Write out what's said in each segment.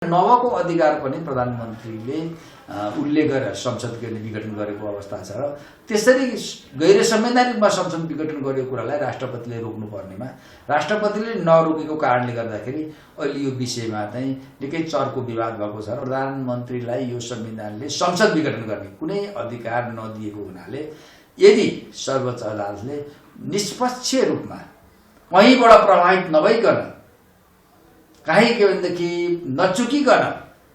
नवको अधिकार पनि प्रधानमन्त्रीले उल्लेख गरेर संसदको विघटन गरेको अवस्था छ र त्यसरी गैर संवैधानिकमा संसद विघटन गरेको कुरालाई राष्ट्रपतिले रोक्नु पर्नेमा राष्ट्रपतिले नरोकेको कारणले गर्दाखेरि अहिले यो विषयमा चाहिँ निकै चर्को विवाद भएको छ। प्रधानमन्त्रीलाई यो संविधानले संसद विघटन गर्ने कुनै अधिकार नदिएको हुनाले यदि सर्वोच्च अदालतले निष्पक्ष रूपमा कहीँबाट प्रभावित नभइकन कहीँ के भनेदेखि नचुकिकन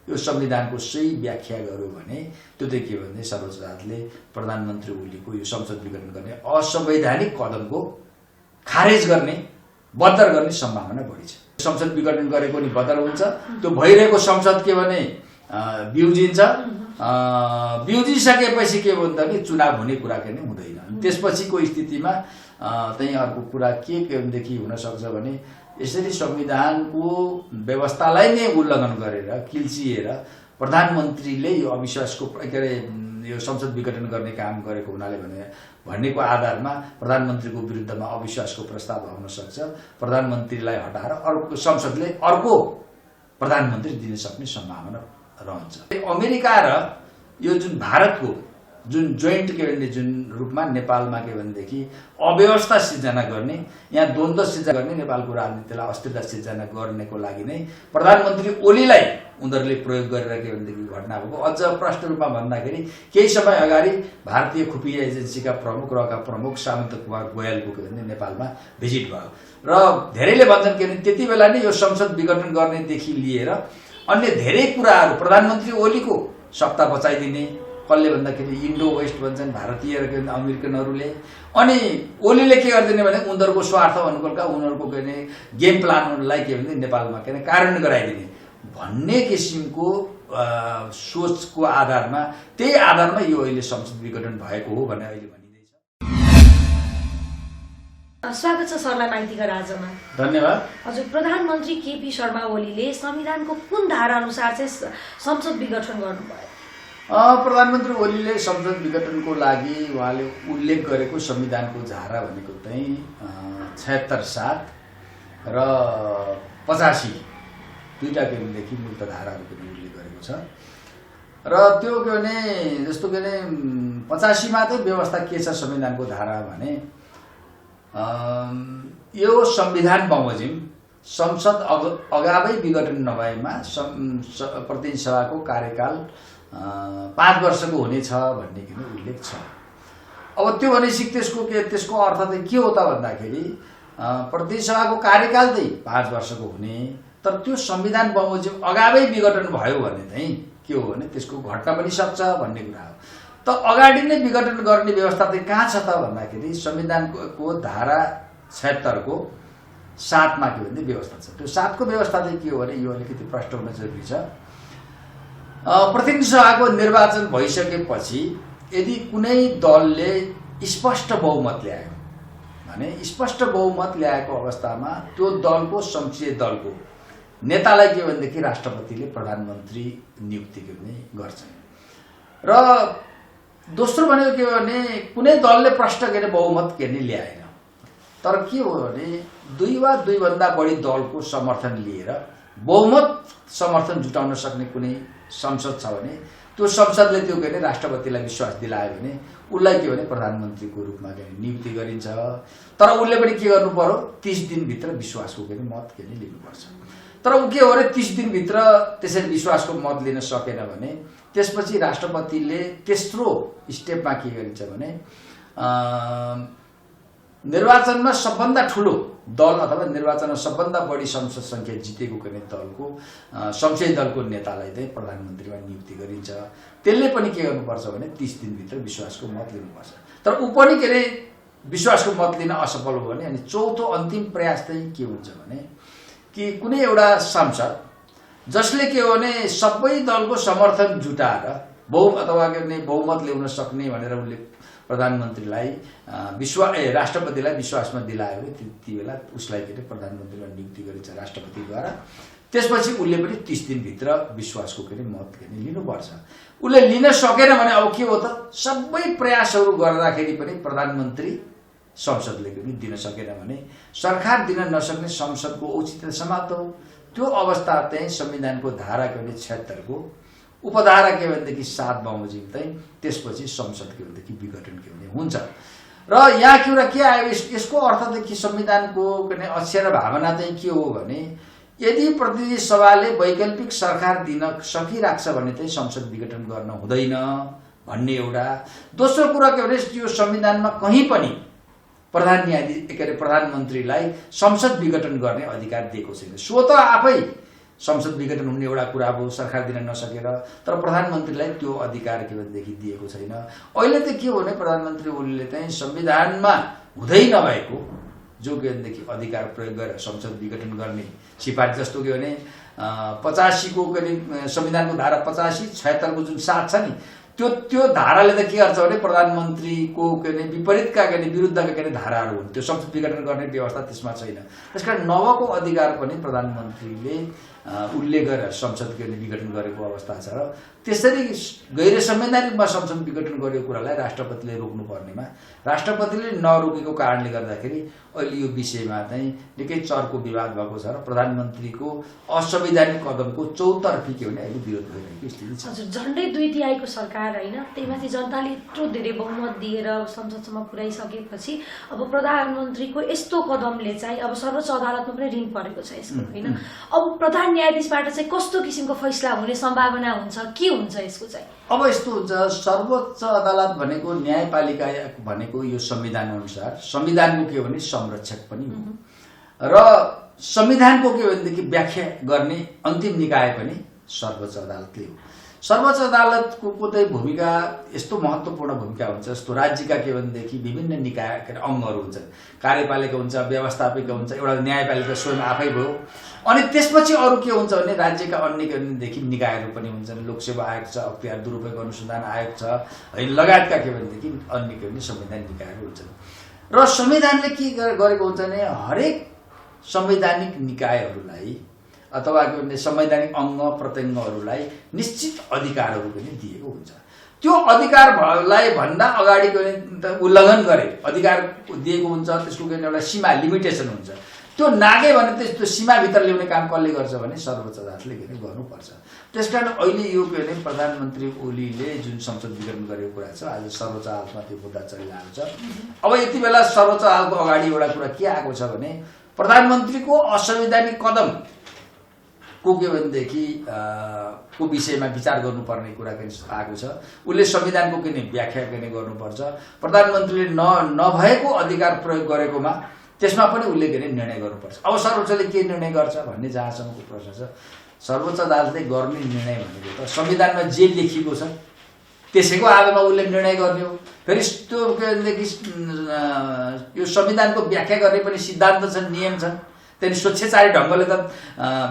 यो संविधानको सही व्याख्या गर्यो भने त्यो चाहिँ के भने सर्वोच्च अदालतले प्रधानमन्त्री ओलीको यो संसद विघटन गर्ने असंवैधानिक कदमको खारेज गर्ने बदर गर्ने सम्भावना बढी छ। संसद विघटन गरेको नि बदर हुन्छ, त्यो भइरहेको संसद के भने बिउजिन्छ, बिउजिसकेपछि के भन्छ नि चुनाव हुने कुरा के नै हुँदैन। त्यसपछिको स्थितिमा चाहिँ अर्को कुरा के भनेदेखि हुन सक्छ भने यसरी संविधानको व्यवस्थालाई नै उल्लङ्घन गरेर किल्चिएर प्रधानमन्त्रीले यो अविश्वासको के अरे यो संसद विघटन गर्ने काम गरेको हुनाले भन्नेको आधारमा प्रधानमन्त्रीको विरुद्धमा अविश्वासको प्रस्ताव आउन सक्छ। प्रधानमन्त्रीलाई हटाएर अर्को संसदले अर्को प्रधानमन्त्री दिन सक्ने सम्भावना रहन्छ। अमेरिका र यो जुन भारतको जुन जोइन्ट के भन्ने जुन रूपमा नेपालमा के भनेदेखि अव्यवस्था सिर्जना गर्ने, यहाँ द्वन्द्व सिर्जना गर्ने, नेपालको राजनीतिलाई अस्थिरता सिर्जना गर्नेको लागि नै प्रधानमन्त्री ओलीलाई उनीहरूले प्रयोग गरेर के भनेदेखि घटना भएको। अझ प्रष्ट रूपमा भन्दाखेरि केही समय अगाडि भारतीय खुफिया एजेन्सीका प्रमुख रका प्रमुख सामन्त कुमार गोयलको के भने नेपालमा भिजिट भयो र धेरैले भन्छन् कि त्यति बेला नै यो संसद विघटन गर्नेदेखि लिएर अन्य धेरै कुराहरू प्रधानमन्त्री ओलीको सत्ता बचाइदिने, कसले भन्दाखेरि इन्डो वेस्ट भन्छन् भारतीय र के अमेरिकनहरूले, अनि ओलीले के गरिदिने भने उनीहरूको स्वार्थ भन्नुका उनीहरूको के भने गेम प्लानहरूलाई के भने नेपालमा के कार्यान्वयन गराइदिने भन्ने किसिमको सोचको आधारमा त्यही आधारमा यो अहिले संसद विघटन भएको हो भनेर अहिले भनिँदैछ। स्वागत छ सरलाई माइतीका राज्यमा। धन्यवाद। हजुर, प्रधानमन्त्री केपी शर्मा ओलीले संविधानको कुन धारा अनुसार चाहिँ संसद विघटन गर्नुभयो? प्रधानमन्त्री ओलीले संसद विघटनको लागि उहाँले उल्लेख गरेको संविधानको धारा भनेको चाहिँ 76(7) र 85 दुईटा के भनेदेखि मूल धाराहरूको उल्लेख गरेको छ र त्यो के भने जस्तो के भने 85 मा चाहिँ व्यवस्था के छ संविधानको धारा भने यो संविधान बमोजिम संसद अगावै विघटन नभएमा प्रतिनिधि सभाको कार्यकाल 5 वर्षको हुनेछ भन्ने किन उल्लेख छ। अब त्यो भनेपछि त्यसको अर्थ चाहिँ के हो त भन्दाखेरि प्रतिनिधि सभाको कार्यकाल चाहिँ 5 वर्षको हुने, तर त्यो संविधान बमोजिम अगावै विघटन भयो भने चाहिँ के हो भने त्यसको घट्न पनि सक्छ भन्ने कुरा हो। त अगाडि नै विघटन गर्ने व्यवस्था चाहिँ कहाँ छ त भन्दाखेरि संविधानको धारा 76 को 7 मा के भन्ने व्यवस्था छ। त्यो 7 को व्यवस्था चाहिँ के हो भने यो अलिकति प्रष्ट हुन जरुरी छ। प्रतिनिधि सभाको निर्वाचन भइसकेपछि यदि कुनै दलले स्पष्ट बहुमत ल्यायो भने स्पष्ट बहुमत ल्याएको अवस्थामा त्यो दलको संसदीय दलको नेतालाई के भनेदेखि राष्ट्रपतिले प्रधानमन्त्री नियुक्ति गर्छन्। र दोस्रो भनेको के भने कुनै दलले प्रष्ट गर्ने बहुमत गर्ने ल्याएन, तर के हो भने 2 वा 2 भन्दा बढी दलको समर्थन लिएर बहुमत समर्थन जुटाउन सक्ने कुनै संसद छ भने त्यो संसदले त्यो के भने राष्ट्रपतिलाई विश्वास दिलायो भने उसलाई के भने प्रधानमन्त्रीको रूपमा नियुक्ति गरिन्छ। तर उसले पनि के गर्नु पर्यो 30 दिनभित्र विश्वासको के मत के लिनुपर्छ। तर उ के हो भने 30 दिनभित्र त्यसरी विश्वासको मत लिन सकेन भने त्यसपछि राष्ट्रपतिले तेस्रो स्टेपमा के गरिन्छ भने निर्वाचनमा सबभन्दा ठुलो दल अथवा निर्वाचनमा सबभन्दा बढी संसद संख्या जितेको कुनै दलको संसदीय दलको नेतालाई चाहिँ प्रधानमन्त्रीमा नियुक्ति गरिन्छ। त्यसले पनि के गर्नुपर्छ भने 30 दिनभित्र विश्वासको मत लिनुपर्छ। तर उ पनि के अरे विश्वासको मत लिन असफल हो भने अनि चौथो अन्तिम प्रयास चाहिँ के हुन्छ भने कि कुनै एउटा सांसद जसले के हो भने सबै दलको समर्थन जुटाएर बहुमत ल्याउन सक्ने भनेर उनले प्रधानमन्त्रीलाई राष्ट्रपतिलाई विश्वासमा दिलायो भने त्यति बेला उसलाई के प्रधानमन्त्रीमा नियुक्ति गरिन्छ राष्ट्रपतिद्वारा। त्यसपछि उसले पनि 30 दिनभित्र विश्वासको मत लिनुपर्छ। उसले लिन सकेन भने अब के हो त सबै प्रयासहरू गर्दाखेरि पनि प्रधानमन्त्री संसदले पनि दिन सकेन भने सरकार दिन नसक्ने संसदको औचित्य समाप्त हो। त्यो अवस्था चाहिँ संविधानको धारा के भने 76 को उपधारा के भनेदेखि 7 बमोजिम चाहिँ त्यसपछि संसद के भनेदेखि विघटन के भने हुन्छ। र यहाँ कुरा के आयो, यसको अर्थ चाहिँ कि संविधानको के अक्षर भावना चाहिँ के हो भने यदि प्रतिनिधि सभाले वैकल्पिक सरकार दिन सकिराख्छ भने चाहिँ संसद विघटन गर्न हुँदैन भन्ने एउटा। दोस्रो कुरा के भने यो संविधानमा कहीँ पनि प्रधान न्यायाधीश के अरे प्रधानमन्त्रीलाई संसद विघटन गर्ने अधिकार दिएको छैन। स्वत आफै संसद विघटन हुने एउटा कुरा हो, सरकार दिन नसकेर, तर प्रधानमन्त्रीलाई त्यो अधिकार के भनेदेखि दिएको छैन। अहिले त के हो भने प्रधानमन्त्री ओलीले चाहिँ संविधानमा हुँदै नभएको जो के भनेदेखि अधिकार प्रयोग गरेर संसद विघटन गर्ने सिफारिस, जस्तो के भने 85 को संविधानको धारा 85, 76 को जुन 7 छ नि, त्यो धाराले त के गर्छ भने प्रधानमन्त्रीको के विपरीतका विरुद्धका धाराहरू हुन्, त्यो संसद विघटन गर्ने व्यवस्था त्यसमा छैन। त्यसकारण नवको अधिकार पनि प्रधानमन्त्रीले उल्लेख गरेर संसद विघटन गरेको अवस्था छ। र त्यसरी गैर संवैधानिक रूपमा संसद विघटन गरेको कुरालाई राष्ट्रपतिले रोक्नु पर्नेमा राष्ट्रपतिले नरोकेको कारणले गर्दाखेरि अहिले यो विषयमा चाहिँ निकै चर्को विवाद भएको छ र प्रधानमन्त्रीको असंवैधानिक कदमको चौतर्फी के भने अहिले विरोध भइरहेको स्थिति छ। हजुर, झन्डै 2/3 सरकार होइन, त्यहीमाथि जनताले यत्रो धेरै बहुमत दिएर संसदसम्म पुर्याइसकेपछि अब प्रधानमन्त्रीको यस्तो कदमले चाहिँ अब सर्वोच्च अदालतमा पनि ऋण परेको छ यसको होइन। अब प्रधान न्यायाधीशबाट चाहिँ कस्तो किसिमको फैसला हुने सम्भावना हुन्छ, के हुन्छ यसको चाहिँ? अब यस्तो हुन्छ, सर्वोच्च अदालत भनेको न्यायपालिका भनेको यो संविधान अनुसार संविधानको के भने संरक्षक पनि हो र संविधानको के भनेदेखि व्याख्या गर्ने अन्तिम निकाय पनि सर्वोच्च अदालतले हो। सर्वोच्च अदालतको चाहिँ भूमिका यस्तो महत्त्वपूर्ण भूमिका हुन्छ, जस्तो राज्यका के भनेदेखि विभिन्न निकाय अङ्गहरू हुन्छन्, कार्यपालिका हुन्छ, व्यवस्थापिका हुन्छ, एउटा न्यायपालिका स्वयं आफै भयो। अनि त्यसपछि अरू के हुन्छ भने राज्यका अन्य के भनेदेखि निकायहरू पनि हुन्छन्, लोकसेवा आयोग छ, अख्तियार दुरुपयोग अनुसन्धान आयोग छ, है लगायतका के भनेदेखि अन्य के भने संवैधानिक निकायहरू हुन्छन्। र संविधानले के गरेको हुन्छ भने हरेक संवैधानिक निकायहरूलाई अथवा के भने संवैधानिक अङ्ग प्रत्यङ्गहरूलाई निश्चित अधिकारहरू पनि दिएको हुन्छ। त्यो अधिकारलाई भन्दा अगाडि उल्लङ्घन गरे अधिकार दिएको हुन्छ, त्यसको एउटा सीमा लिमिटेसन हुन्छ। त्यो नागे भने त्यो सीमाभित्र ल्याउने काम कसले गर्छ भने सर्वोच्च अदालतले गर्नुपर्छ। त्यसकारण अहिले यो के भने प्रधानमन्त्री ओलीले जुन संसद विघटन गरेको कुरा छ, आज सर्वोच्च अदालतमा त्यो मुद्दा चलिरहेको छ। अब यति बेला सर्वोच्च अदालतको अगाडि एउटा कुरा के आएको छ भने प्रधानमन्त्रीको असंवैधानिक कदम को के भनेदेखि को विषयमा विचार गर्नुपर्ने कुरा आएको छ। उसले संविधानको व्याख्या गर्नुपर्छ। प्रधानमन्त्रीले नभएको अधिकार प्रयोग गरेकोमा त्यसमा पनि उसले निर्णय गर्नुपर्छ। अब सर्वोच्चले के निर्णय गर्छ भन्ने जहाँसम्मको प्रश्न छ, सर्वोच्च अदालतले गर्ने निर्णय भनेको त संविधानमा जे लेखिएको छ त्यसैको आधारमा उसले निर्णय गर्ने हो। फेरि त्यो के भनेदेखि यो संविधानको व्याख्या गर्ने पनि सिद्धान्त छन्, नियम छन्, त्यहाँदेखि स्वेच्छाचारी ढङ्गले त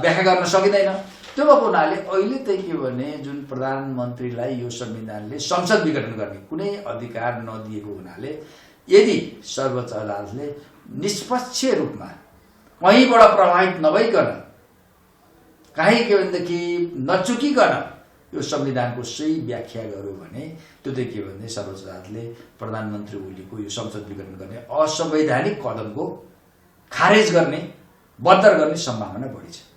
व्याख्या गर्न सकिँदैन। त्यो भएको हुनाले अहिले चाहिँ के भने जुन प्रधानमन्त्रीलाई यो संविधानले संसद विघटन गर्ने कुनै अधिकार नदिएको हुनाले यदि सर्वोच्च अदालतले निष्पक्ष रूपमा कहीँबाट प्रभावित नभइकन कहीँ के भनेदेखि नचुकिकन यो संविधानको सही व्याख्या गर्यो भने त्यो चाहिँ के भने सर्वोच्च अदालतले प्रधानमन्त्री ओलीको यो संसद विघटन गर्ने असंवैधानिक कदमको खारेज गर्ने, बदर गर्ने सम्भावना बढी छ।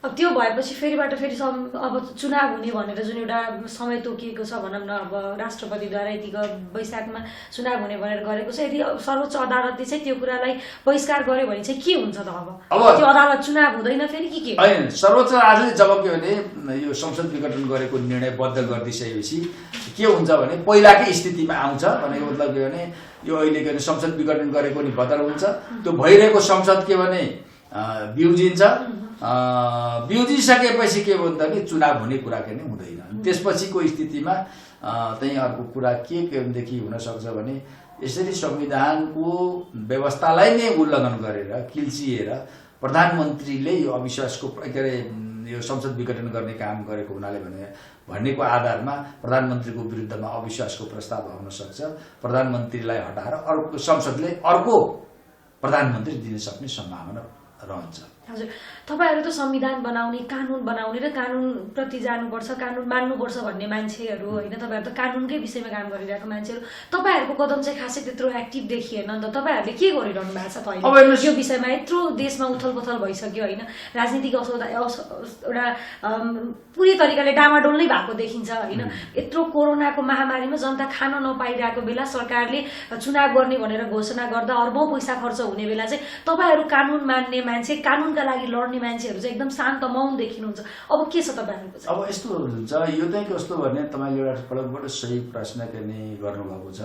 अब त्यो भएपछि फेरिबाट फेरि अब चुनाव हुने भनेर जुन एउटा समय तोकिएको छ भनौँ न, अब राष्ट्रपतिद्वारा यतिको वैशाखमा चुनाव हुने भनेर गरेको छ। यदि सर्वोच्च अदालतले चाहिँ त्यो कुरालाई बहिष्कार गर्यो भने चाहिँ के हुन्छ त? अब त्यो अदालत चुनाव हुँदैन फेरि के होइन, सर्वोच्च अदालतले जब के भने यो संसद विघटन गरेको निर्णय बद्ध गरिदिइसकेपछि के हुन्छ भने पहिलाकै स्थितिमा आउँछ। भनेको मतलब के भने यो अहिले के भने संसद विघटन गरेको नि बदर हुन्छ, त्यो भइरहेको संसद के भने बिउजिन्छ, बिउजिसकेपछि के भन्छ भने चुनाव हुने कुरा के नै हुँदैन। त्यसपछिको स्थितिमा चाहिँ अर्को कुरा के भनेदेखि हुनसक्छ भने यसरी संविधानको व्यवस्थालाई नै उल्लङ्घन गरेर किल्चिएर प्रधानमन्त्रीले यो अविश्वासको के अरे यो संसद विघटन गर्ने काम गरेको हुनाले भन्नेको आधारमा प्रधानमन्त्रीको विरुद्धमा अविश्वासको प्रस्ताव आउन सक्छ। प्रधानमन्त्रीलाई हटाएर अर्को संसदले अर्को प्रधानमन्त्री दिन सक्ने सम्भावना रहन्छ। हजुर, तपाईहरु त संविधान बनाउने, कानुन बनाउने र कानुनप्रति जानुपर्छ, कानुन मान्नुपर्छ भन्ने मान्छेहरु हैन, तपाईहरु त कानुनकै विषयमा काम गरिरहेको मान्छेहरु। तपाईहरुको कदम चाहिँ खासै त्यत्रो एक्टिभ देखिएन नि त। तपाईहरुले के गरिरहनु भएको छ त अहिले यो विषयमा? यत्रो देशमा उथलपथल भइसक्यो हैन, राजनीतिक एउटा पुरै तरिकाले डामाडोल नै भएको देखिन्छ हैन। यत्रो कोरोनाको महामारीमा जनता खान नपाइरहेको बेला सरकारले चुनाव गर्ने भनेर घोषणा गर्दा अर्बौं पैसा खर्च हुने बेला चाहिँ तपाईहरु कानुन मान्ने मान्छे, कानुनका लागि लड्ने मान्छेहरु चाहिँ एकदम शान्त मौन देखिनुहुन्छ। अब के छ तपाईहरुको चाहिँ? अब यस्तो हुन्छ, यो चाहिँ कस्तो भने तपाईँले एउटा बडो सही प्रश्न गर्नुभएको छ।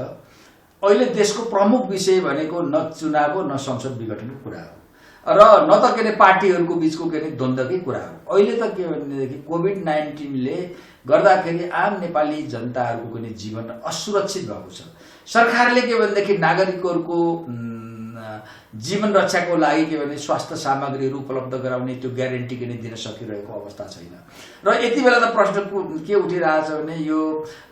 अहिले देशको प्रमुख विषय भनेको न चुनाव हो, न संसद विघटनको कुरा हो, र न त के पार्टीहरूको बीचको द्वन्द्वकै कुरा हो। अहिले त के भनेदेखि कोभिड-19ले गर्दाखेरि आम नेपाली जनताहरूको जीवन असुरक्षित भएको छ। सरकारले के भनेदेखि नागरिकहरूको जीवन रक्षाको लागि के भने स्वास्थ्य सामग्रीहरू उपलब्ध गराउने त्यो ग्यारेन्टी दिन सकिरहेको अवस्था छैन। र यति बेला त प्रश्न के उठिरहेछ भने यो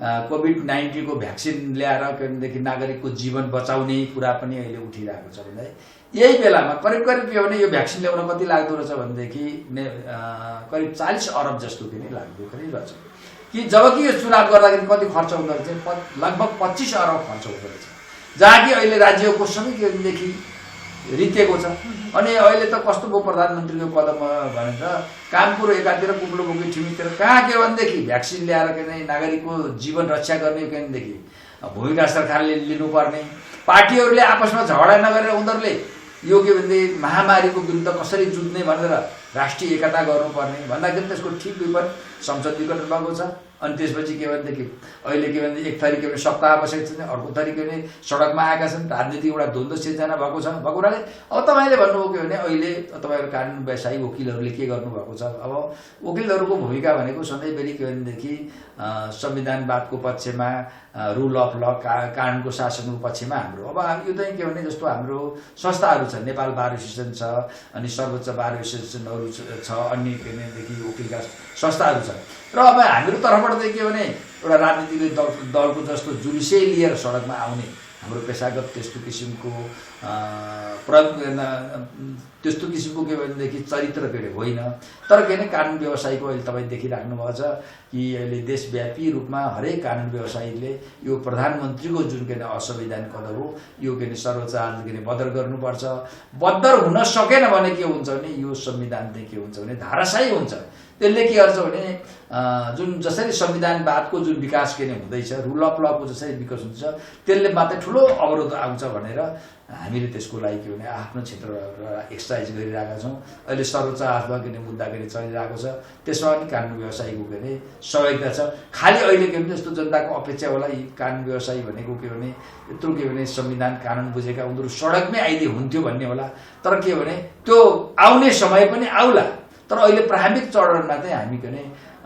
कोभिड-19 को भ्याक्सिन ल्याएर के भनेदेखि नागरिकको जीवन बचाउने कुरा पनि अहिले उठिरहेको छ भन्दा यही बेलामा करिब के भने यो भ्याक्सिन ल्याउन कति लाग्दो रहेछ भनेदेखि करिब 40 अरब जस्तो लाग्दो रहेछ कि जबकि यो चुनाव गर्दाखेरि कति खर्च हुँदो रहेछ, लगभग 25 अरब खर्च हुँदो रहेछ, जहाँ कि अहिले राज्यको सबै के भनेदेखि रितेको छ। अनि अहिले त कस्तो भयो प्रधानमन्त्रीको कदम भनेर कामकुरो एकातिर कुप्लो बोकी ठिमीतिर कहाँ के भनेदेखि भ्याक्सिन ल्याएर नागरिकको जीवन रक्षा गर्ने के भनेदेखि भूमिका सरकारले लिनुपर्ने, पार्टीहरूले आपसमा झगडा नगरेर उनीहरूले यो के भनेदेखि महामारीको विरुद्ध कसरी जुझ्ने भनेर राष्ट्रिय एकता गर्नुपर्ने भन्दाखेरि त्यसको ठिक विपरीत संसद विघटन भएको छ। अनि त्यसपछि के भनेदेखि अहिले के भने एक थरी के भने सत्ता आवश्यक छ, अर्को थरी के भने सडकमा आएका छन्, राजनीतिक एउटा द्वन्द्व सिर्जना भएको छ। भएको हुनाले अब तपाईँले भन्नुभयो के भने अहिले तपाईँहरू कानुन व्यवसायी वकिलहरूले के गर्नुभएको छ। अब वकिलहरूको भूमिका भनेको सधैँभरि के भनेदेखि संविधानवादको पक्षमा, रुल अफ ल, कानुनको शासनको पक्षमा हाम्रो अब यो चाहिँ के भने जस्तो हाम्रो संस्थाहरू छन्, नेपाल बार एसोसिएसन छ, अनि सर्वोच्च बार एसोसिएसनहरू छ, अन्य के भनेदेखि वकिलका संस्थाहरू छन्। र अब हाम्रो तर्फबाट चाहिँ के भने एउटा राजनीतिक दलको जस्तो जुलुसै लिएर सडकमा आउने हाम्रो पेसागत त्यस्तो किसिमको त्यस्तो किसिमको के भनेदेखि चरित्र के होइन। तर के भने कानुन व्यवसायीको अहिले तपाईँ देखिराख्नु भएको छ कि अहिले देशव्यापी रूपमा हरेक कानुन व्यवसायीले यो प्रधानमन्त्रीको जुन के असंवैधानिक कदम हो यो के सर्वोच्च अदालतले बदर गर्नुपर्छ। बदर हुन सकेन भने के हुन्छ भने यो संविधान चाहिँ के हुन्छ भने धाराशायी हुन्छ। त्यसले के गर्छ भने जुन जसरी संविधानवादको जुन विकास के हुँदैछ, रुल अफ लको जसरी विकास हुन्छ त्यसले मात्रै ठुलो अवरोध आउँछ भनेर हामीले त्यसको लागि के भने आफ्नो क्षेत्र एक्सर्साइज गरिरहेका छौँ। अहिले सर्वोच्च अदालतमा के मुद्दा के चलिरहेको छ, त्यसमा पनि कानुन व्यवसायीको के सहयोगिता छ। खालि अहिले के भने जस्तो जनताको अपेक्षा होला यी कानुन व्यवसायी भनेको के भने यत्रो के भने संविधान कानुन बुझेका उनीहरू सडकमै आइदिए हुन्थ्यो भन्ने होला। तर के भने त्यो आउने समय पनि आउला। तर अहिले प्रारम्भिक चरणमा चाहिँ हामी के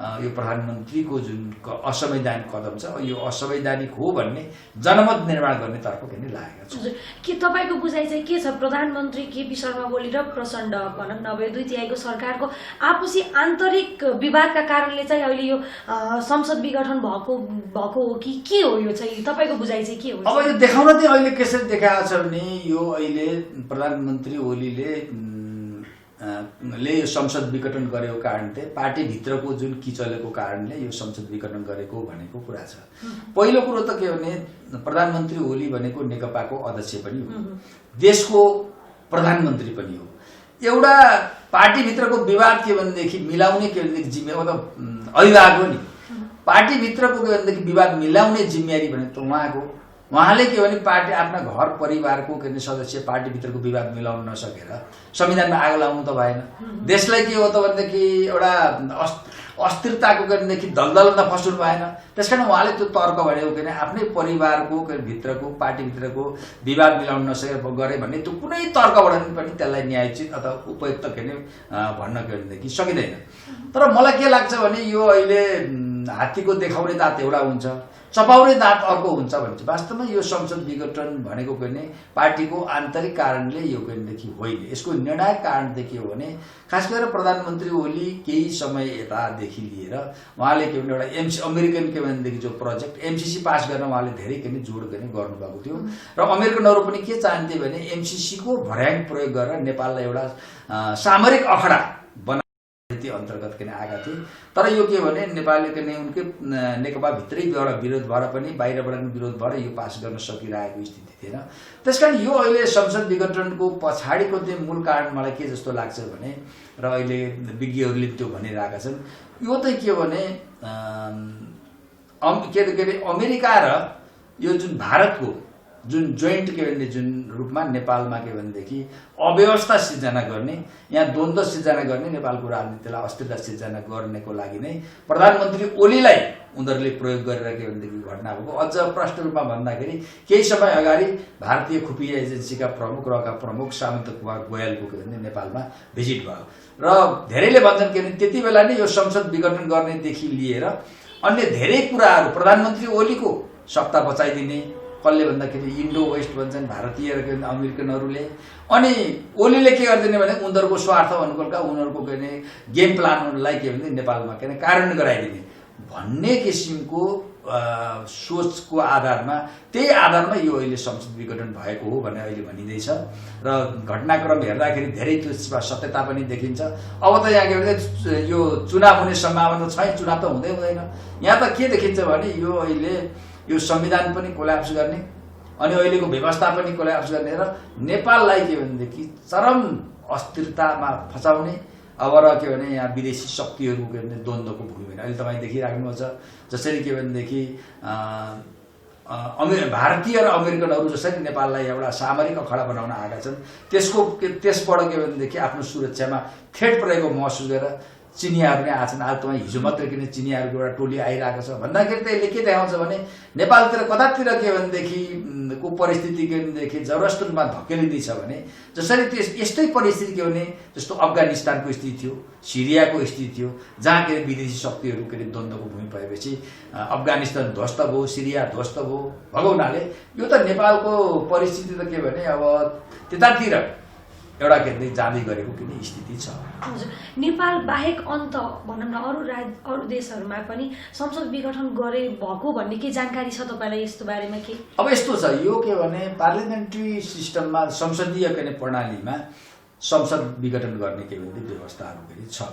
यो प्रधानमन्त्रीको जुन असंवैधानिक कदम छ यो असंवैधानिक हो भन्ने जनमत निर्माण गर्ने तर्फ के लागेका छ। के तपाईको बुझाइ चाहिँ के छ? प्रधानमन्त्री केपी शर्मा ओली र प्रचण्ड भनौँ न अब दुई तिहाईको सरकारको आपसी आन्तरिक विवादका कारणले चाहिँ अहिले यो संसद विघटन भएको हो कि के हो? यो चाहिँ तपाईको बुझाइ चाहिँ के हो? अब यो देखाउन चाहिँ अहिले कसरी देखाएको छ भने यो अहिले प्रधानमन्त्री ओलीले यो संसद विघटन गरेको कारण चाहिँ पार्टीभित्रको जुन किचलेको कारणले यो संसद विघटन गरेको भनेको कुरा छ। पहिलो कुरो त के भने प्रधानमन्त्री ओली भनेको नेकपाको अध्यक्ष पनि हो, देशको प्रधानमन्त्री पनि हो। एउटा पार्टीभित्रको विवाद के भनेदेखि मिलाउने के भनेदेखि जिम्मेवारी मतलब अभिभावक हो नि, पार्टीभित्रको के भनेदेखि विवाद मिलाउने जिम्मेवारी भने त उहाँको। उहाँले के भने पार्टी आफ्ना घर परिवारको के सदस्य पार्टीभित्रको विवाद मिलाउन नसकेर संविधानमा आगो लाउनु त भएन। देशलाई के हो त भनेदेखि एउटा अस्थिरताको भनेदेखि दलदलमा फस्नु भएन। त्यसकारण उहाँले त्यो तर्क भनेको के आफ्नै परिवारको भित्रको पार्टीभित्रको विवाद मिलाउन नसकेर गरे भन्ने त्यो कुनै तर्कबाट पनि त्यसलाई न्यायोचित अथवा उपयुक्त के भन्न के भनेदेखि सकिँदैन। तर मलाई के लाग्छ भने यो अहिले हात्तीको देखाउने दाँत एउटा हुन्छ, चपाउने दाँत अर्को हुन्छ भन्छ। वास्तवमा यो संसद विघटन भनेको पनि पार्टीको आन्तरिक कारणले यो कहिलेदेखि होइन। यसको निर्णायक कारण चाहिँ के हो भने खास गरेर प्रधानमन्त्री ओली केही समय यतादेखि लिएर उहाँले के भने एउटा अमेरिकन के भनेदेखि जो प्रोजेक्ट एमसीसी पास गर्न उहाँले धेरै पनि जोड गर्नुभएको थियो र अमेरिकनहरू पनि के चाहन्थे भने एमसीसीको भर्याङ प्रयोग गरेर नेपाललाई एउटा सामरिक अखडा अन्तर्गत किन आएका थिए। तर यो के भने नेपालले किन उनकै नेकपा भित्रै विरोध भएर पनि बाहिरबाट पनि विरोध भएर यो पास गर्न सकिरहेको स्थिति थिएन। त्यसकारण यो अहिले संसद विघटनको पछाडिको चाहिँ मूल कारण मलाई के जस्तो लाग्छ भने र अहिले विज्ञहरूले त्यो भनिरहेका छन्, यो चाहिँ के भने के अरे अमेरिका र यो जुन भारतको जुन जोइन्ट के भने जुन रूपमा नेपालमा के भनेदेखि अव्यवस्था सिर्जना गर्ने, यहाँ द्वन्द्व सिर्जना गर्ने, नेपालको राजनीतिलाई अस्थिरता सिर्जना गर्नेको लागि नै प्रधानमन्त्री ओलीलाई उनीहरूले प्रयोग गरेर के भनेदेखि घटना भएको। अझ प्रष्ट रूपमा भन्दाखेरि केही समय अगाडि भारतीय खुफिया एजेन्सीका प्रमुख रका प्रमुख सामन्त कुमार गोयलको के भने नेपालमा भिजिट भयो र धेरैले भन्छन् के भने त्यति बेला नै यो संसद विघटन गर्नेदेखि लिएर अन्य धेरै कुराहरू प्रधानमन्त्री ओलीको सत्ता बचाइदिने, कसले भन्दाखेरि इन्डो वेस्ट भन्छन् भारतीय र के अमेरिकनहरूले, अनि ओलीले के गरिदिने भने उनीहरूको स्वार्थ भन्नुका उनीहरूको के भने गेम प्लानहरूलाई के भने नेपालमा के कार्यान्वयन गराइदिने भन्ने किसिमको सोचको आधारमा त्यही आधारमा यो अहिले संसद विघटन भएको हो भनेर अहिले भनिँदैछ र घटनाक्रम हेर्दाखेरि धेरै त्यो सत्यता पनि देखिन्छ। अब त यहाँ के भन्छ यो चुनाव हुने सम्भावना छैन, चुनाव त हुँदै हुँदैन। यहाँ त के देखिन्छ भने यो अहिले यो संविधान पनि कोल्याप्स गर्ने अनि अहिलेको व्यवस्था पनि कोल्याप्स गर्ने र नेपाललाई के भनेदेखि चरम अस्थिरतामा फसाउने अब र के भने यहाँ विदेशी शक्तिहरू के भने द्वन्द्वको भूमिमा अहिले तपाईँ देखिराख्नु छ। जसरी के भनेदेखि भारतीय र अमेरिकनहरू जसरी नेपाललाई एउटा सामरिक अखडा बनाउन आएका छन्, त्यसबाट के भनेदेखि आफ्नो सुरक्षामा थ्रेट परेको महसुस गरेर चिनियाहरू नै आछन्। आज तपाईँ हिजो मात्रै किन चिनियाहरूको एउटा टोली आइरहेको छ भन्दाखेरि त यसले के देखाउँछ भने नेपालतिर कतातिर के भनेदेखि को परिस्थिति के भनेदेखि जबरजस्त रूपमा धकेलिँदैछ भने जसरी यस्तै परिस्थिति के भने जस्तो अफगानिस्तानको स्थिति थियो, सिरियाको स्थिति थियो, जहाँ के विदेशी शक्तिहरू के द्वन्द्वको भूमि भएपछि अफगानिस्तान ध्वस्त भयो, सिरिया ध्वस्त भयो हुनाले यो त नेपालको परिस्थिति त के भने अब त्यतातिर एउटा के जाँदै गरेको किन स्थिति छ। हजुर, नेपाल बाहेक अन्त भनौँ न अरू देशहरूमा पनि संसद विघटन गरे भएको भन्ने के जानकारी छ तपाईँलाई यस्तो बारेमा? के अब यस्तो छ, यो के भने पार्लियामेन्ट्री सिस्टममा संसदीय के प्रणालीमा संसद विघटन गर्ने के भने व्यवस्थाहरू पनि छ।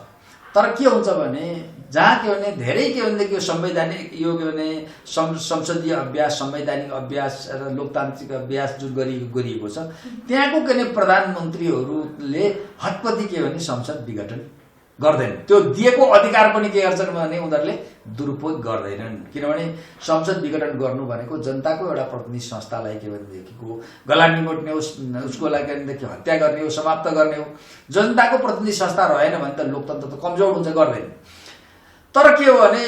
तर के हुन्छ भने जहाँ के भने धेरै के भनेदेखि यो संवैधानिक यो के भने संसदीय अभ्यास, संवैधानिक अभ्यास र लोकतान्त्रिक अभ्यास जुन गरिएको छ त्यहाँको के भने प्रधानमन्त्रीहरूले हतपति के भने संसद विघटन गर्दैन। त्यो दिएको अधिकार पनि के गर्छन् भने उनीहरूले दुरुपयोग गर्दैनन्। किनभने संसद विघटन गर्नु भनेको जनताको एउटा प्रतिनिधि संस्थालाई के भनेदेखिको गला निमोट्ने हो, उसको लागि भनेदेखि हत्या गर्ने हो, समाप्त गर्ने हो। जनताको प्रतिनिधि संस्था रहेन भने त लोकतन्त्र त कमजोर हुन्छ, गर्दैन। तर के हो भने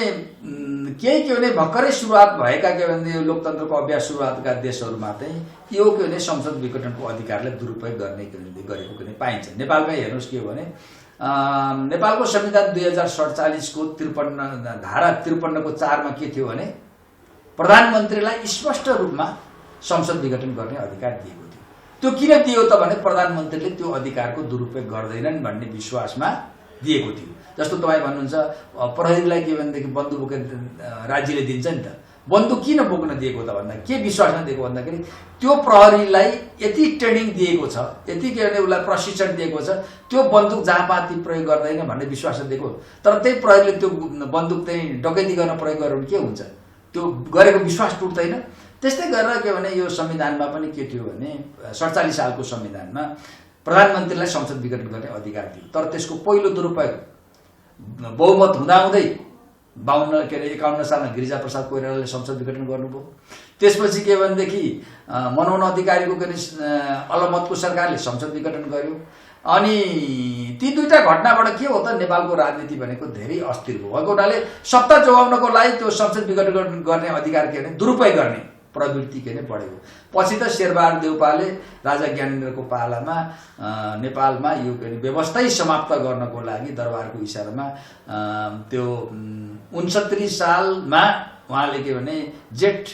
केही के भने भर्खरै सुरुवात भएका के भने लोकतन्त्रको अभ्यास सुरुवातका देशहरूमा चाहिँ यो के भने संसद विघटनको अधिकारलाई दुरुपयोग गर्ने गरेको पनि पाइन्छ। नेपालमै हेर्नुहोस् के हो भने नेपालको संविधान 2047 को 53 धारा 53 को 4 मा के थियो भने प्रधानमन्त्रीलाई स्पष्ट रूपमा संसद विघटन गर्ने अधिकार दिएको थियो। त्यो किन दियो त भने प्रधानमन्त्रीले त्यो अधिकारको दुरुपयोग गर्दैनन् भन्ने विश्वासमा दिएको थियो। जस्तो तपाईँ भन्नुहुन्छ प्रहरीलाई के भनेदेखि बन्दुक बोकेर राज्यले दिन्छ नि त, बन्दुक किन बोक्न दिएको त भन्दा के विश्वासमा दिएको भन्दाखेरि त्यो प्रहरीलाई यति ट्रेनिङ दिएको छ, यति के भने उसलाई प्रशिक्षण दिएको छ, त्यो बन्दुक जहाँपाती प्रयोग गर्दैन भन्ने विश्वासमा दिएको। तर त्यही प्रहरीले त्यो बन्दुक चाहिँ डकैती गर्न प्रयोग गर्यो भने के हुन्छ, त्यो गरेको विश्वास टुट्दैन। त्यस्तै गरेर के भने यो संविधानमा पनि के थियो भने 47 सालको संविधानमा प्रधानमन्त्रीलाई संसद विघटन गर्ने अधिकार थियो। तर त्यसको पहिलो दुरुपयोग बहुमत हुँदाहुँदै 51 सालमा गिरिजाप्रसाद कोइरालाले संसद विघटन गर्नुभयो। त्यसपछि के भनेदेखि मनमोहन अधिकारीको के अलमतको सरकारले संसद विघटन गर्यो। अनि ती दुईटा घटनाबाट के हो त नेपालको राजनीति भनेको धेरै अस्थिर भयो। भएको हुनाले सत्ता जोगाउनको लागि त्यो संसद विघटन गर्ने अधिकार के भने दुरुपयोग गर्ने प्रवृत्ति के बढेको। पछि त शेरबहादुर देउपाले राजा ज्ञानेन्द्रको पालामा नेपालमा यो व्यवस्थै समाप्त गर्नको लागि दरबारको इसारामा त्यो 69 सालमा उहाँले के भने जेठ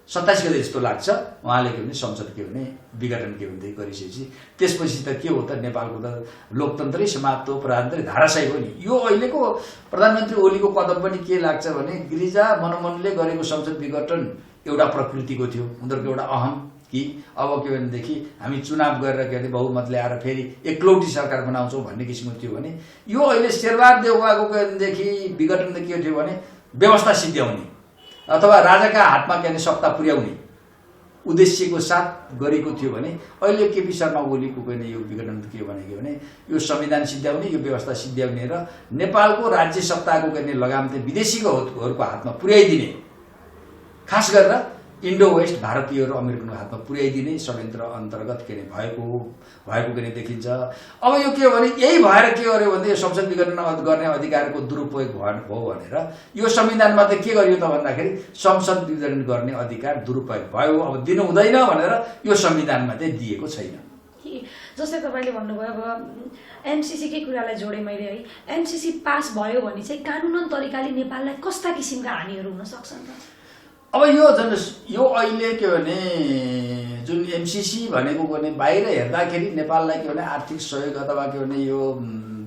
27 गते जस्तो लाग्छ उहाँले के भने संसद के भने विघटन के भन्दै गरिसकेपछि त्यसपछि त के हो त नेपालको त लोकतन्त्रै समाप्त हो, प्रजातन्त्रै धाराशायी हो नि। यो अहिलेको प्रधानमन्त्री ओलीको कदम पनि के लाग्छ भने गिरिजा मनमोहनले गरेको संसद विघटन एउटा प्रकृतिको थियो, उनीहरूको एउटा अहम कि अब के भनेदेखि हामी चुनाव गरेर के भने बहुमत ल्याएर फेरि एकलौटी सरकार बनाउँछौँ भन्ने किसिमको थियो भने यो अहिले शेरबहादुर देउवाको के भनेदेखि विघटन त के थियो भने व्यवस्था सिद्ध्याउने अथवा राजाका हातमा के भने सत्ता पुर्याउने उद्देश्यको साथ गरेको थियो भने अहिले केपी शर्मा ओलीको पनि यो विघटन के भनेको भने यो संविधान सिद्ध्याउने, यो व्यवस्था सिद्ध्याउने र नेपालको राज्य सत्ताको गर्ने लगाम चाहिँ विदेशीहरूको हातमा पुर्याइदिने, खास गरेर इन्डो वेस्ट भारतीयहरू अमेरिकनको हातमा पुर्याइदिने षड्यन्त्र अन्तर्गत के भएको के देखिन्छ। अब यो के हो भने यही भएर के गर्यो भने यो संसद विघटन गर्ने अधिकारको दुरुपयोग भयो भनेर यो संविधानमा त के गरियो त भन्दाखेरि संसद विघटन गर्ने अधिकार दुरुपयोग भयो, अब दिनु हुँदैन भनेर यो संविधानमा चाहिँ दिएको छैन। जस्तै तपाईँले भन्नुभयो अब एमसीसीकै कुरालाई जोडेँ मैले है, एमसीसी पास भयो भने चाहिँ कानुनन तरिकाले नेपाललाई कस्ता किसिमका हानिहरू हुन सक्छन् त? अब यो अहिले के भने जुन एमसीसी भनेको भने बाहिर हेर्दाखेरि नेपाललाई के भने आर्थिक सहयोग अथवा के भने यो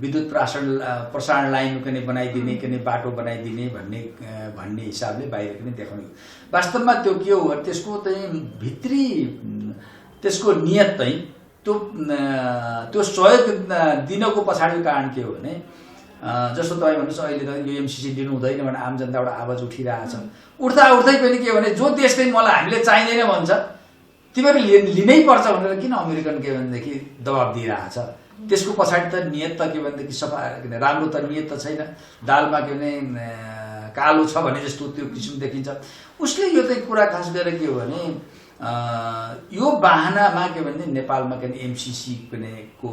विद्युत प्रसारण लाइन के बनाइदिने के बाटो बनाइदिने भन्ने हिसाबले बाहिर पनि देखाउने, वास्तवमा त्यो के हो भने त्यसको चाहिँ भित्री त्यसको नियत चाहिँ त्यो सहयोग दिनको पछाडिको कारण के हो भने जस्तो तपाईँ भन्नुहोस् अहिले त यो एमसीसी दिनु हुँदैन भने आम जनताबाट आवाज उठिरहेछ, उठ्दै पनि के भने जो देशले मलाई हामीले चाहिँदैन भन्छ तिमीहरू लिनै पर्छ भनेर किन अमेरिकन के भनेदेखि दबाब दिइरहेछ। त्यसको पछाडि त नियत त के भनेदेखि सफा राम्रो त नियत त छैन, दालमा के भने कालो छ भने जस्तो त्यो किसिम देखिन्छ उसले। यो चाहिँ कुरा खास गरेर के हो भने यो बाहनामा के भने नेपालमा के एमसीसी को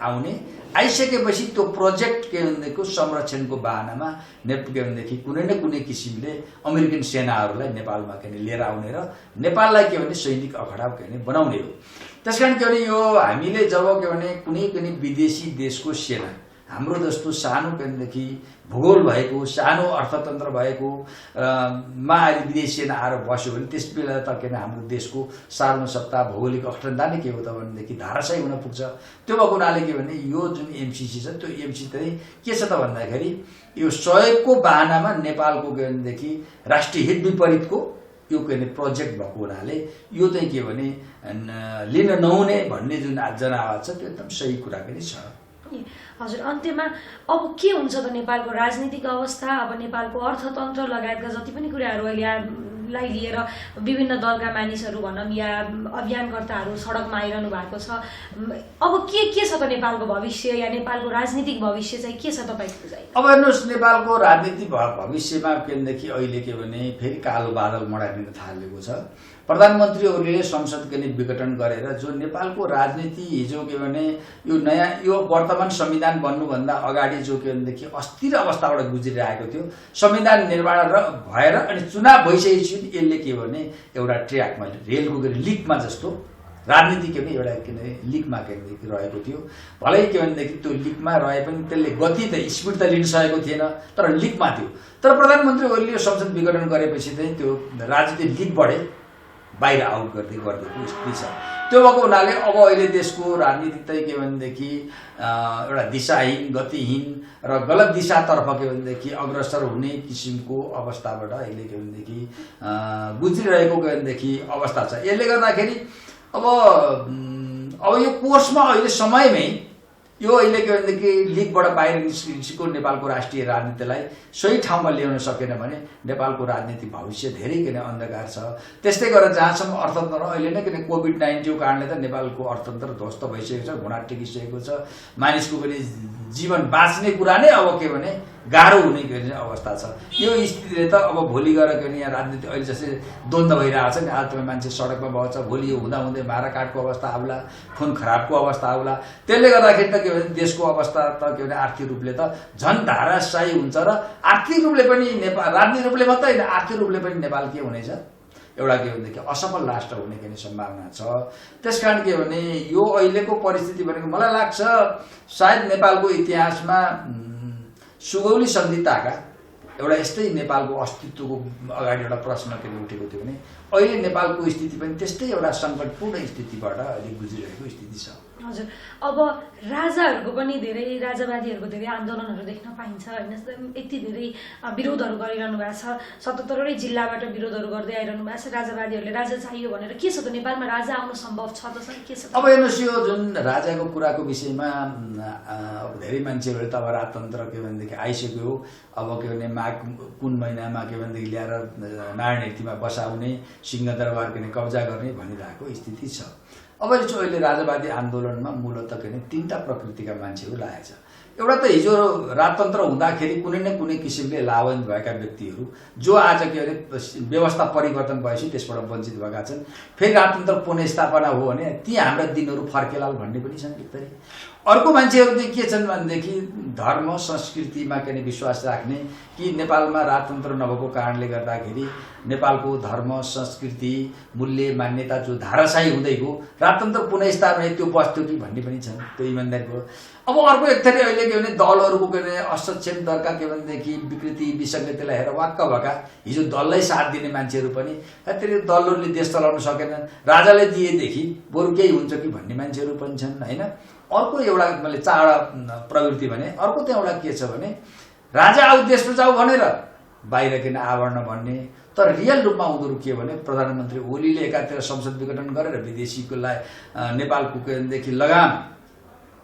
आउने आइसकेपछि त्यो प्रोजेक्ट के भनेको संरक्षणको बाहनामा के भनेदेखि कुनै न कुनै किसिमले अमेरिकन सेनाहरूलाई नेपालमा के लिएर आउने र नेपाललाई के भने सैनिक अखडा के भने बनाउने हो। त्यसकारण के भने यो हामीले जब के भने कुनै विदेशी देशको सेना हाम्रो जस्तो सानो केदेखि भूगोल भएको सानो अर्थतन्त्र भएको मा विदेशी सेना आएर बस्यो भने त्यस बेला त के हाम्रो देशको सार्वभौमसत्ता भौगोलिक अखण्डता नै के हो त भनेदेखि धाराशायी हुन पुग्छ। त्यो भएको हुनाले के भने यो जुन एमसीसी छ त्यो एमसीसी चाहिँ के छ त भन्दाखेरि यो सहयोगको बाहनामा नेपालको के भनेदेखि राष्ट्रिय हित विपरीतको यो के प्रोजेक्ट भएको हुनाले यो चाहिँ के भने लिन नहुने भन्ने जुन जनावाज छ त्यो एकदम सही कुरा पनि छ। हजुर, अन्त्यमा अब के हुन्छ त नेपालको राजनीतिक अवस्था, अब नेपालको अर्थतन्त्र लगायतका जति पनि कुराहरू अहिलेलाई लिएर विभिन्न दलका मानिसहरू भनौँ या अभियानकर्ताहरू सडकमा आइरहनु भएको छ, अब के छ त नेपालको भविष्य या नेपालको राजनीतिक भविष्य चाहिँ के छ तपाईँको चाहिँ? अब हेर्नुहोस् नेपालको राजनीतिक भविष्यमा केदेखि अहिले के भने फेरि कालो बादल मडारिन थालेको छ। प्रधानमन्त्रीहरूले संसद के विघटन गरेर जो नेपालको राजनीति हिजो के भने यो नयाँ यो वर्तमान संविधान बन्नुभन्दा अगाडि जो के भनेदेखि अस्थिर अवस्थाबाट गुज्रिरहेको थियो संविधान निर्माण भएर अनि चुनाव भइसकेपछि यसले के भने एउटा ट्र्याकमा रेलको लिकमा जस्तो राजनीति के एउटा के लिकमा के रहेको थियो। भलै के भनेदेखि त्यो लिकमा रहे पनि त्यसले गति त स्पिड त लिन सकेको थिएन तर लिकमा थियो। तर प्रधानमन्त्रीहरूले यो संसद विघटन गरेपछि चाहिँ त्यो राजनीतिक लिक बढे बाहिर आउट गरिदिएको स्थिति छ। त्यो भएको हुनाले अब अहिले देशको राजनीति चाहिँ के भनेदेखि एउटा दिशाहीन गतिहीन र गलत दिशातर्फ के भनेदेखि अग्रसर हुने किसिमको अवस्थाबाट अहिले के भनेदेखि गुज्रिरहेको के भनेदेखि अवस्था छ। यसले गर्दाखेरि अब यो कोर्समा अहिले समयमै यो अहिले के भनेदेखि लिगबाट बाहिर निस्केको नेपालको राष्ट्रिय राजनीतिलाई सही ठाउँमा ल्याउन सकेन भने नेपालको राजनीतिक भविष्य धेरै किन अन्धकार छ। त्यस्तै गरेर जहाँसम्म अर्थतन्त्र अहिले नै किन कोभिड-19 को कारणले त नेपालको अर्थतन्त्र ध्वस्त भइसकेको छ, घुँडा टेकिसकेको छ, मानिसको पनि जीवन बाँच्ने कुरा नै अब के भने गाह्रो हुने अवस्था छ। यो स्थितिले त अब भोलि गएर के भने यहाँ राजनीति अहिले जस्तै द्वन्द्व भइरहेको छ नि, आज तपाईँ मान्छे सडकमा बग्छ, भोलि यो हुँदाहुँदै माराकाटको अवस्था आउला, खुन खराबको अवस्था आउला। त्यसले गर्दाखेरि त के भने देशको अवस्था त के भने आर्थिक रूपले त झन् धाराशायी हुन्छ र आर्थिक रूपले पनि नेपाल राजनीतिक रूपले मात्रै होइन आर्थिक रूपले पनि नेपाल के हुनेछ एउटा के भनेदेखि असफल राष्ट्र हुने के सम्भावना छ। त्यसकारण के भने यो अहिलेको परिस्थिति भनेको मलाई लाग्छ सायद नेपालको इतिहासमा सुगौली संहिताका एउटा यस्तै नेपालको अस्तित्वको अगाडि एउटा प्रश्न के उठेको थियो भने अहिले नेपालको स्थिति पनि त्यस्तै एउटा सङ्कटपूर्ण स्थितिबाट अहिले गुज्रिरहेको स्थिति छ। हजुर, अब राजाहरूको पनि धेरै राजावादीहरूको धेरै आन्दोलनहरू देख्न पाइन्छ होइन, यति धेरै विरोधहरू गरिरहनु भएको छ, 77वटै जिल्लाबाट विरोधहरू गर्दै आइरहनु भएको छ। राजावादीहरूले राजा चाहियो भनेर के छ त, नेपालमा राजा आउनु सम्भव छ त के छ? अब हेर्नुहोस्, यो जुन राजाको कुराको विषयमा अब धेरै मान्छेहरूले त अब राजतन्त्र के भनेदेखि आइसक्यो, अब के भने माघ कुन महिनामा के भनेदेखि ल्याएर नारायण हिर्तीमा बसाउने, सिंहदरबार के कब्जा गर्ने भनिरहेको स्थिति छ। अब अहिले राजावादी आन्दोलनमा मूलतः के भने 3टा प्रकृतिका मान्छेहरू लागेको छ। एउटा त हिजो राजतन्त्र हुँदाखेरि कुनै न कुनै किसिमले लाभान्वित भएका व्यक्तिहरू जो आज के भने व्यवस्था परिवर्तन भएपछि त्यसबाट वञ्चित भएका छन्। फेरि राजतन्त्र पुनर्स्थापना हो भने ती हाम्रा दिनहरू फर्केलाल भन्ने पनि छन् एक थरी। अर्को मान्छेहरू चाहिँ के छन् भनेदेखि धर्म संस्कृतिमा के विश्वास राख्ने, कि नेपालमा राजतन्त्र नभएको कारणले गर्दाखेरि नेपालको धर्म संस्कृति मूल्य मान्यता जो धाराशाही हुँदै गयो, राजतन्त्र पुनर्स्थापना त्यो बस्थ्यो कि भन्ने पनि छन्, त्यो इमान्दारीको। अब अर्को एक थरी अहिले के भने दलहरूको के भने असक्षम दलका के भनेदेखि विकृति विसङ्गतिलाई हेरेर वाक्क भएका, हिजो दललाई साथ दिने मान्छेहरू पनि त्यो दलहरूले देश चलाउन सकेनन्, राजाले दिएदेखि बरु केही हुन्छ कि भन्ने मान्छेहरू पनि छन् होइन। अर्को एउटा मैले चाड प्रवृत्ति भने अर्को त एउटा के छ भने राजा आऊ देश बचाऊ भनेर बाहिर किन आवरण भन्ने, तर रियल रूपमा उनीहरू के भने प्रधानमन्त्री ओलीले एकातिर संसद विघटन गरेर विदेशीकोलाई नेपालको केदेखि लगाम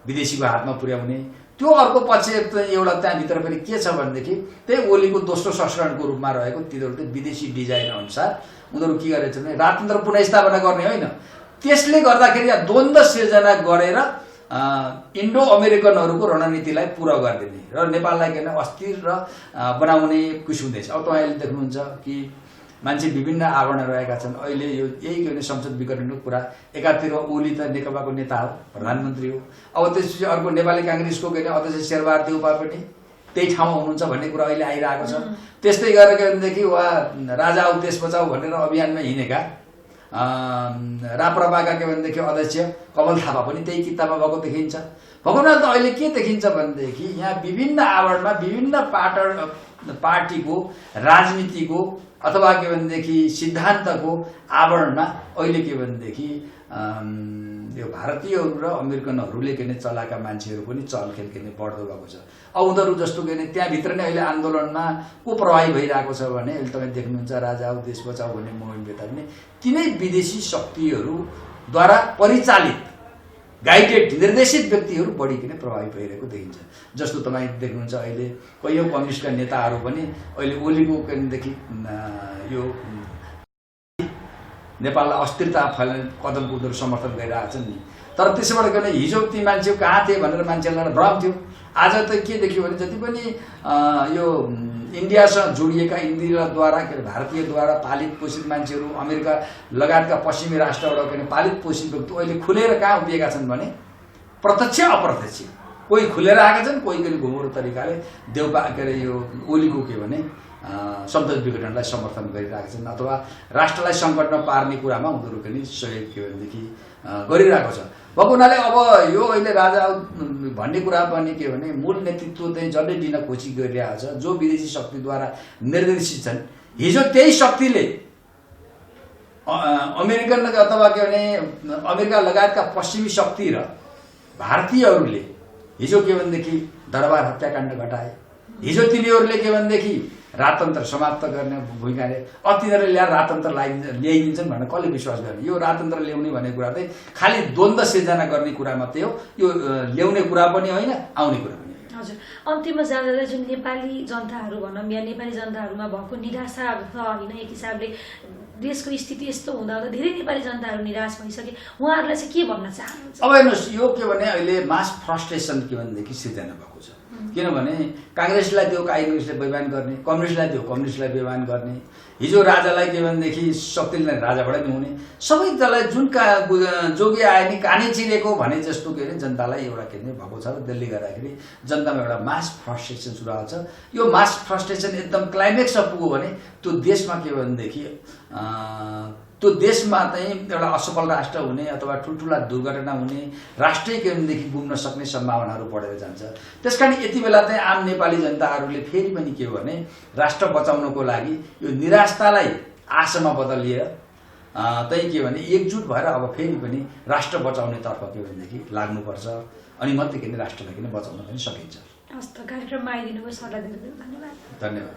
विदेशीको हातमा पुर्याउने, त्यो अर्को पक्ष एउटा त्यहाँभित्र पनि के छ भनेदेखि त्यही ओलीको दोस्रो संस्करणको रूपमा रहेको तिनीहरू चाहिँ विदेशी डिजाइन अनुसार उनीहरू के गरेछ भने राजतन्त्र पुनर्स्थापना गर्ने होइन, त्यसले गर्दाखेरि द्वन्द्व सिर्जना गरेर इन्डो अमेरिकनहरूको रणनीतिलाई पुरा गरिदिने र नेपाललाई किन अस्थिर र बनाउने कुछ हुँदैछ। अब तपाईँले देख्नुहुन्छ कि मान्छे विभिन्न आवरण रहेका छन्। अहिले यो यही के भने संसद विघटनको कुरा, एकातिर ओली त नेकपाको नेता हो, प्रधानमन्त्री हो, अब त्यसपछि अर्को नेपाली काङ्ग्रेसको के भने अध्यक्ष शेरबहादुर देउपा पनि त्यही ठाउँमा हुनुहुन्छ भन्ने कुरा अहिले आइरहेको छ। त्यस्तै गरेर के भनेदेखि उहाँ राजा आऊ देश बचाऊ भनेर अभियानमा हिँडेका राप्रपाका के भनेदेखि अध्यक्ष कमल थापा पनि त्यही किताबमा भएको देखिन्छ। भएको हुनाले त अहिले के देखिन्छ भनेदेखि यहाँ विभिन्न आवरणमा विभिन्न पार्टीको राजनीतिको अथवा के भनेदेखि सिद्धान्तको आवरणमा अहिले के भनेदेखि यो भारतीयहरू र अमेरिकनहरूले के चलाएका मान्छेहरू पनि चलखेल के बढ्दो गएको छ। अब उनीहरू जस्तो के भने त्यहाँभित्र नै अहिले आन्दोलनमा को प्रभावी भइरहेको छ भने अहिले तपाईँ देख्नुहुन्छ राजा आऊ देश बचाऊ भन्ने मुभमेन्ट पनि तिनै विदेशी शक्तिहरूद्वारा परिचालित गाइडेड निर्देशित व्यक्तिहरू बढी किन प्रभावी भइरहेको देखिन्छ। जस्तो तपाईँ देख्नुहुन्छ अहिले कैयौँ कम्युनिस्टका नेताहरू पनि अहिले ओलीको केदेखि यो नेपाललाई अस्थिरता फैलाउने कदमको उनीहरू समर्थन गरिरहेका छन् नि। तर त्यसैबाट गर्ने हिजो ती मान्छे कहाँ थिए भनेर मान्छेहरूलाई भ्रम थियो। आज त के देखियो भने जति पनि यो इन्डियासँग जोडिएका इन्डियाद्वारा के अरे भारतीयद्वारा पालित पोषित मान्छेहरू अमेरिका लगायतका पश्चिमी राष्ट्रबाट के पालित पोषित व्यक्ति अहिले खुलेर कहाँ उभिएका छन् भने प्रत्यक्ष अप्रत्यक्ष कोही खुलेर आएका छन्, कोही पनि घुमरो तरिकाले देउपा के अरे यो ओलीको के भने संसद विघटनलाई समर्थन गरिरहेका छन् अथवा राष्ट्रलाई सङ्कटमा पार्ने कुरामा उनीहरू पनि सहयोग के भनेदेखि गरिरहेको छ। भएको हुनाले अब यो अहिले राजा भन्ने कुरा पनि के भने मूल नेतृत्व चाहिँ जसले दिन कोसिस गरिरहेको छ, जो विदेशी शक्तिद्वारा निर्देशित छन्। हिजो त्यही शक्तिले अमेरिकन अथवा के भने अमेरिका लगायतका पश्चिमी शक्ति र भारतीयहरूले हिजो के भनेदेखि दरबार हत्याकाण्ड घटाए। हिजो तिनीहरूले के भनेदेखि राजतन्त्र समाप्त गर्ने भूमिकाले तिनीहरूले ल्याएर राजतन्त्र ल्याइदिन्छन् भनेर कसले विश्वास गर्ने? यो राजतन्त्र ल्याउने भन्ने कुरा चाहिँ खालि द्वन्द्व सिर्जना गर्ने कुरा मात्रै हो, यो ल्याउने कुरा पनि होइन, आउने कुरा पनि होइन। हजुर, अन्तिममा जाँदा जुन नेपाली जनताहरू भनौँ या नेपाली जनताहरूमा भएको निराशा छ होइन, एक हिसाबले देशको स्थिति यस्तो हुँदा हुँदा धेरै नेपाली जनताहरू निराश भइसके, उहाँहरूलाई चाहिँ के भन्न चाहनुहुन्छ? अब हेर्नुहोस्, यो के भने अहिले मास फ्रस्ट्रेसन के भनेदेखि सिर्जना भएको छ। किनभने काङ्ग्रेसलाई त्यो काङ्ग्रेसले बेइमान गर्ने, कम्युनिस्टलाई त्यो कम्युनिस्टलाई बेइमान गर्ने, हिजो राजालाई के भनेदेखि शक्तिले राजाबाटै नहुने, सबै दललाई जुन जोगी आए नि कानै चिरेको भने जस्तो के अरे जनतालाई एउटा के अरे भएको छ र त्यसले गर्दाखेरि जनतामा एउटा मास फ्रस्ट्रेसन सुरु भएको छ। यो मास फ्रस्ट्रेसन एकदम क्लाइमेक्समा पुग्यो भने त्यो देशमा के भनेदेखि त्यो देशमा चाहिँ एउटा असफल राष्ट्र हुने अथवा ठुल्ठुला दुर्घटना हुने, राष्ट्रै केन्द्रदेखि गुम्न सक्ने सम्भावनाहरू बढेर जान्छ। त्यसकारण यति बेला चाहिँ आम नेपाली जनताहरूले फेरि पनि के हो भने राष्ट्र बचाउनको लागि यो निराशतालाई आशामा बदलिएर चाहिँ के भने एकजुट भएर अब फेरि पनि राष्ट्र बचाउनेतर्फ के भनेदेखि लाग्नुपर्छ, अनि मात्रै किन राष्ट्रलाई किन बचाउन पनि सकिन्छ। हस् त, कार्यक्रममा आइदिनु भयो सरलाई धेरै धेरै धन्यवाद। धन्यवाद।